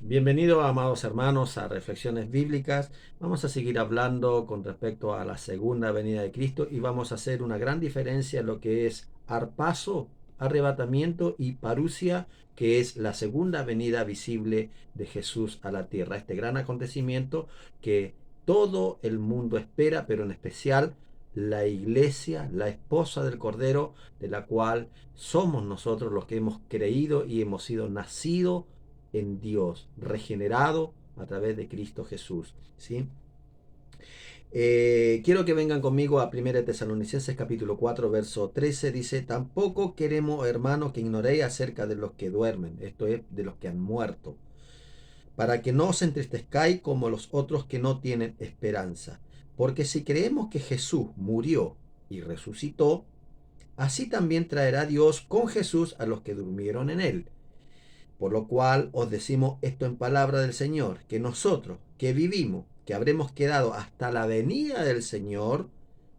Bienvenido, amados hermanos, a Reflexiones Bíblicas. Vamos a seguir hablando con respecto a la segunda venida de Cristo y vamos a hacer una gran diferencia en lo que es arpazo, arrebatamiento y parusia, que es la segunda venida visible de Jesús a la tierra. Este gran acontecimiento que todo el mundo espera, pero en especial la iglesia, la esposa del Cordero, de la cual somos nosotros los que hemos creído y hemos sido nacidos en Dios, regenerado a través de Cristo Jesús. ¿Sí? Quiero que vengan conmigo a 1 Tesalonicenses capítulo 4, verso 13. Dice, tampoco queremos, hermanos, que ignoréis acerca de los que duermen, esto es, de los que han muerto, para que no os entristezcáis como los otros que no tienen esperanza. Porque si creemos que Jesús murió y resucitó, así también traerá Dios con Jesús a los que durmieron en él. Por lo cual os decimos esto en palabra del Señor, que nosotros que vivimos, que habremos quedado hasta la venida del Señor,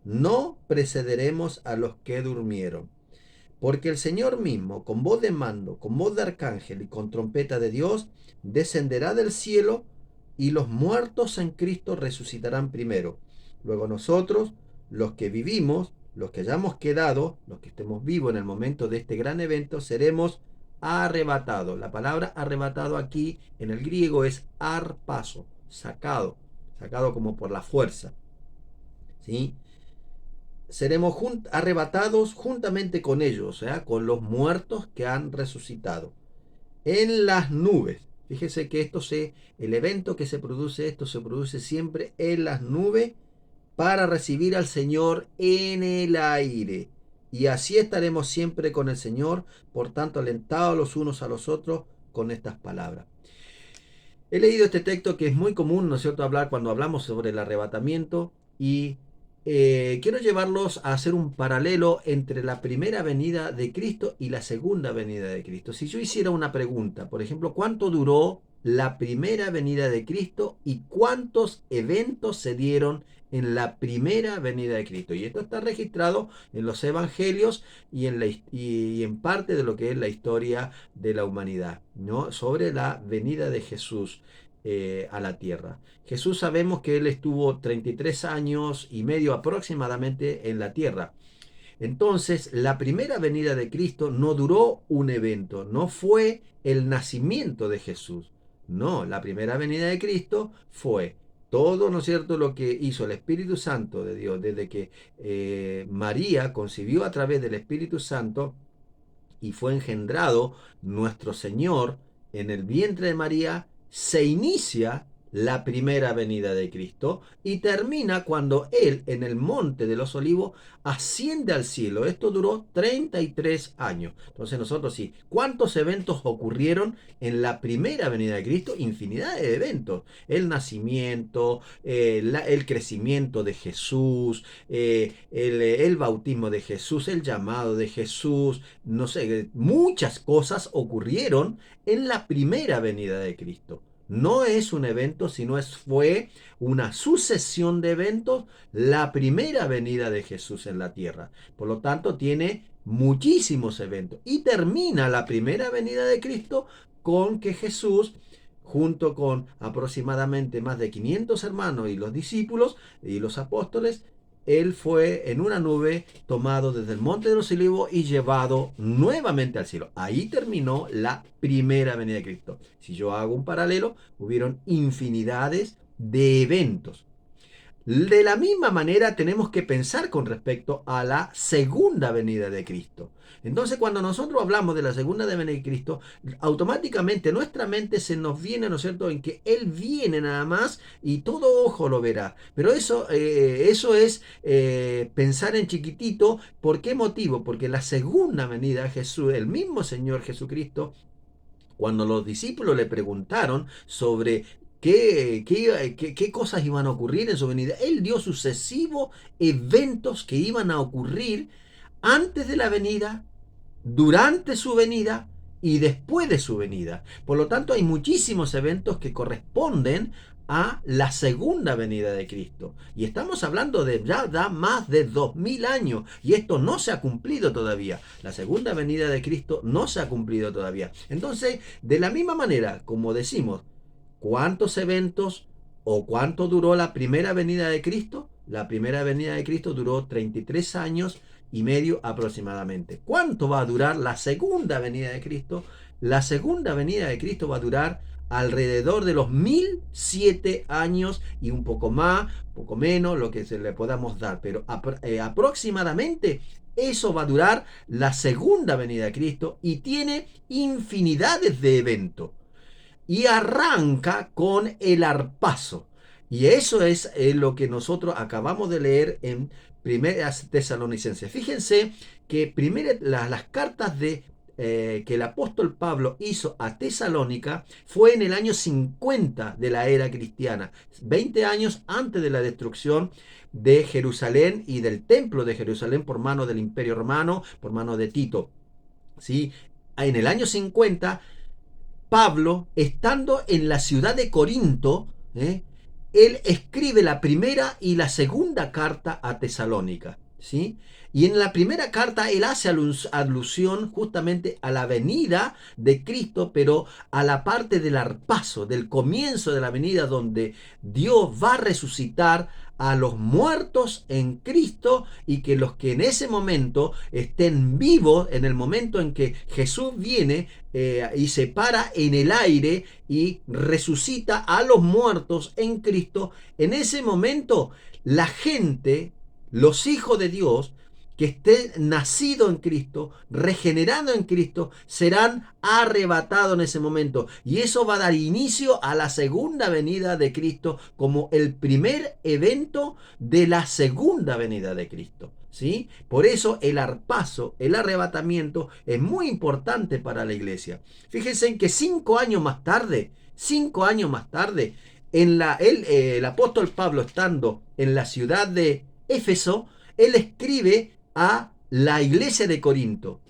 no precederemos a los que durmieron. Porque el Señor mismo, con voz de mando, con voz de arcángel y con trompeta de Dios, descenderá del cielo, y los muertos en Cristo resucitarán primero. Luego nosotros, los que vivimos, los que hayamos quedado, los que estemos vivos en el momento de este gran evento, seremos arrebatados. La palabra arrebatado aquí en el griego es arpazo, sacado, sacado como por la fuerza. ¿Sí? Seremos arrebatados juntamente con ellos, con los muertos que han resucitado, en las nubes. Fíjese que el evento que se produce, esto se produce siempre en las nubes para recibir al Señor en el aire. Y así estaremos siempre con el Señor, por tanto, alentados los unos a los otros con estas palabras. He leído este texto que es muy común, ¿no es cierto?, hablar cuando hablamos sobre el arrebatamiento y quiero llevarlos a hacer un paralelo entre la primera venida de Cristo y la segunda venida de Cristo. Si yo hiciera una pregunta, por ejemplo, ¿cuánto duró la primera venida de Cristo y cuántos eventos se dieron en la primera venida de Cristo? Y esto está registrado en los evangelios y en parte de lo que es la historia de la humanidad, ¿no? Sobre la venida de Jesús a la tierra. Jesús, sabemos que él estuvo 33 años y medio aproximadamente en la tierra. Entonces, la primera venida de Cristo no duró un evento, no fue el nacimiento de Jesús. No, la primera venida de Cristo fue todo, ¿no es cierto?, lo que hizo el Espíritu Santo de Dios, desde que María concibió a través del Espíritu Santo y fue engendrado nuestro Señor en el vientre de María, se inicia la primera venida de Cristo y termina cuando Él en el monte de los olivos asciende al cielo. Esto duró 33 años. Entonces nosotros sí, ¿cuántos eventos ocurrieron en la primera venida de Cristo? Infinidad de eventos. El nacimiento, el crecimiento de Jesús, el bautismo de Jesús, el llamado de Jesús, no sé, muchas cosas ocurrieron en la primera venida de Cristo. No es un evento, fue una sucesión de eventos la primera venida de Jesús en la tierra. Por lo tanto, tiene muchísimos eventos. Y termina la primera venida de Cristo con que Jesús, junto con aproximadamente más de 500 hermanos y los discípulos y los apóstoles, él fue en una nube tomado desde el monte de los olivos y llevado nuevamente al cielo. Ahí terminó la primera venida de Cristo. Si yo hago un paralelo, hubieron infinidades de eventos. De la misma manera tenemos que pensar con respecto a la segunda venida de Cristo. Entonces, cuando nosotros hablamos de la segunda venida de Cristo, automáticamente nuestra mente se nos viene, ¿no es cierto?, en que Él viene nada más y todo ojo lo verá. Pero eso es pensar en chiquitito. ¿Por qué motivo? Porque la segunda venida de Jesús, el mismo Señor Jesucristo, cuando los discípulos le preguntaron sobre qué cosas iban a ocurrir en su venida, él dio sucesivos eventos que iban a ocurrir antes de la venida, durante su venida y después de su venida. Por lo tanto, hay muchísimos eventos que corresponden a la segunda venida de Cristo. Y estamos hablando de ya da más de 2000 años y esto no se ha cumplido todavía. La segunda venida de Cristo no se ha cumplido todavía. Entonces, de la misma manera, como decimos, ¿cuántos eventos o cuánto duró la primera venida de Cristo? La primera venida de Cristo duró 33 años y medio aproximadamente. ¿Cuánto va a durar la segunda venida de Cristo? La segunda venida de Cristo va a durar alrededor de los 1007 años y un poco más, poco menos, lo que se le podamos dar, pero aproximadamente eso va a durar la segunda venida de Cristo y tiene infinidades de eventos. Y arranca con el arpazo. Y eso es lo que nosotros acabamos de leer en Primeras Tesalonicenses. Fíjense que las cartas que el apóstol Pablo hizo a Tesalónica fue en el año 50 de la era cristiana, 20 años antes de la destrucción de Jerusalén y del templo de Jerusalén por mano del Imperio Romano, por mano de Tito. ¿Sí? En el año 50, Pablo, estando en la ciudad de Corinto, él escribe la primera y la segunda carta a Tesalónica, ¿sí? Y en la primera carta él hace alusión justamente a la venida de Cristo, pero a la parte del arpazo, del comienzo de la venida, donde Dios va a resucitar a los muertos en Cristo y que los que en ese momento estén vivos, en el momento en que Jesús viene y se para en el aire y resucita a los muertos en Cristo, en ese momento la gente, los hijos de Dios, que estén nacido en Cristo, regenerado en Cristo, serán arrebatados en ese momento. Y eso va a dar inicio a la segunda venida de Cristo como el primer evento de la segunda venida de Cristo. ¿Sí? Por eso el arpazo, el arrebatamiento, es muy importante para la iglesia. Fíjense en que 5 años más tarde, el apóstol Pablo, estando en la ciudad de Éfeso, él escribe a la iglesia de Corinto.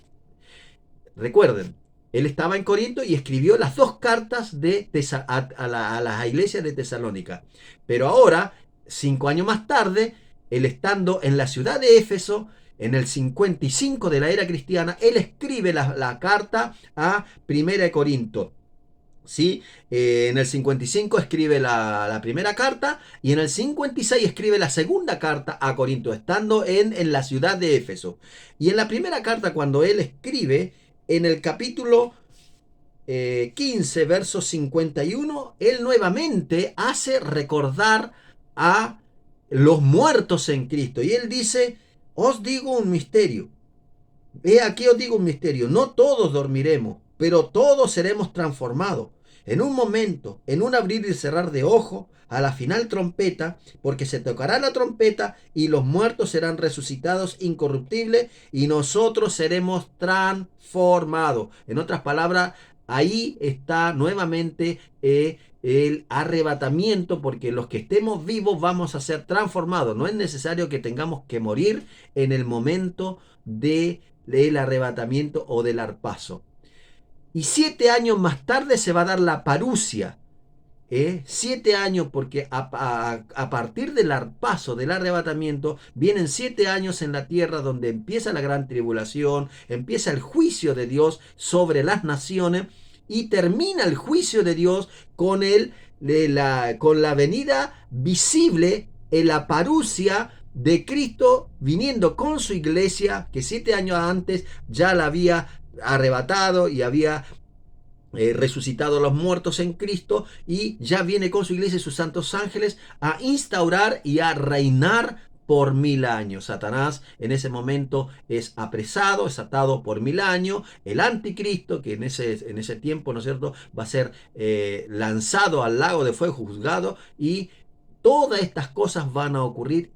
Recuerden, él estaba en Corinto y escribió las 2 cartas a la iglesia de Tesalónica. Pero ahora, 5 años más tarde, él estando en la ciudad de Éfeso, en el 55 de la era cristiana, él escribe la carta a Primera de Corinto. ¿Sí? En el 55 escribe la primera carta y en el 56 escribe la segunda carta a Corinto, estando en la ciudad de Éfeso. Y en la primera carta, cuando él escribe, en el capítulo 15, verso 51, él nuevamente hace recordar a los muertos en Cristo. Y él dice, os digo un misterio. He aquí os digo un misterio, no todos dormiremos, pero todos seremos transformados. En un momento, en un abrir y cerrar de ojo, a la final trompeta, porque se tocará la trompeta y los muertos serán resucitados incorruptibles y nosotros seremos transformados. En otras palabras, ahí está nuevamente el arrebatamiento, porque los que estemos vivos vamos a ser transformados. No es necesario que tengamos que morir en el momento del arrebatamiento o del arpazo. Y 7 años más tarde se va a dar la parusia. 7 años, porque a partir del arpazo, del arrebatamiento, vienen 7 años en la tierra donde empieza la gran tribulación, empieza el juicio de Dios sobre las naciones y termina el juicio de Dios con la venida visible, en la parusia de Cristo viniendo con su iglesia, que 7 años antes ya la había arrebatado y había resucitado a los muertos en Cristo, y ya viene con su iglesia y sus santos ángeles a instaurar y a reinar por 1000 años. Satanás en ese momento es apresado, es atado por 1000 años. El anticristo, que en ese tiempo, ¿no es cierto?, va a ser lanzado al lago de fuego, juzgado, y todas estas cosas van a ocurrir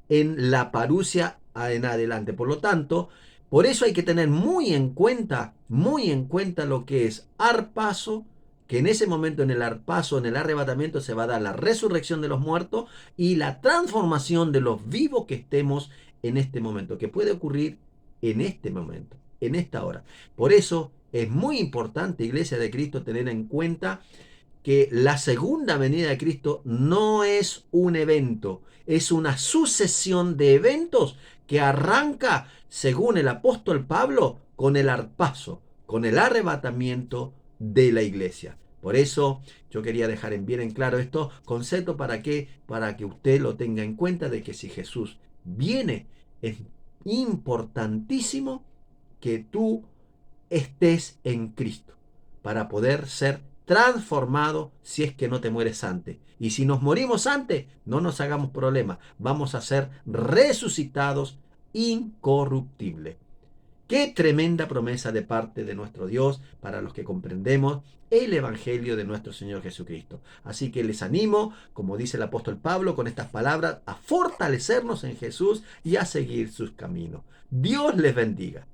en la parusia en adelante. Por lo tanto, por eso hay que tener muy en cuenta lo que es arpazo, que en ese momento, en el arpazo, en el arrebatamiento, se va a dar la resurrección de los muertos y la transformación de los vivos que estemos en este momento, que puede ocurrir en este momento, en esta hora. Por eso es muy importante, Iglesia de Cristo, tener en cuenta que la segunda venida de Cristo no es un evento, es una sucesión de eventos que arranca, según el apóstol Pablo, con el arpazo, con el arrebatamiento de la iglesia. Por eso yo quería dejar bien en claro estos conceptos para que usted lo tenga en cuenta de que si Jesús viene, es importantísimo que tú estés en Cristo para poder ser transformado si es que no te mueres antes. Y si nos morimos antes, no nos hagamos problema, vamos a ser resucitados incorruptibles. Qué tremenda promesa de parte de nuestro Dios para los que comprendemos el Evangelio de nuestro Señor Jesucristo. Así que les animo, como dice el apóstol Pablo, con estas palabras, a fortalecernos en Jesús y a seguir sus caminos. Dios les bendiga.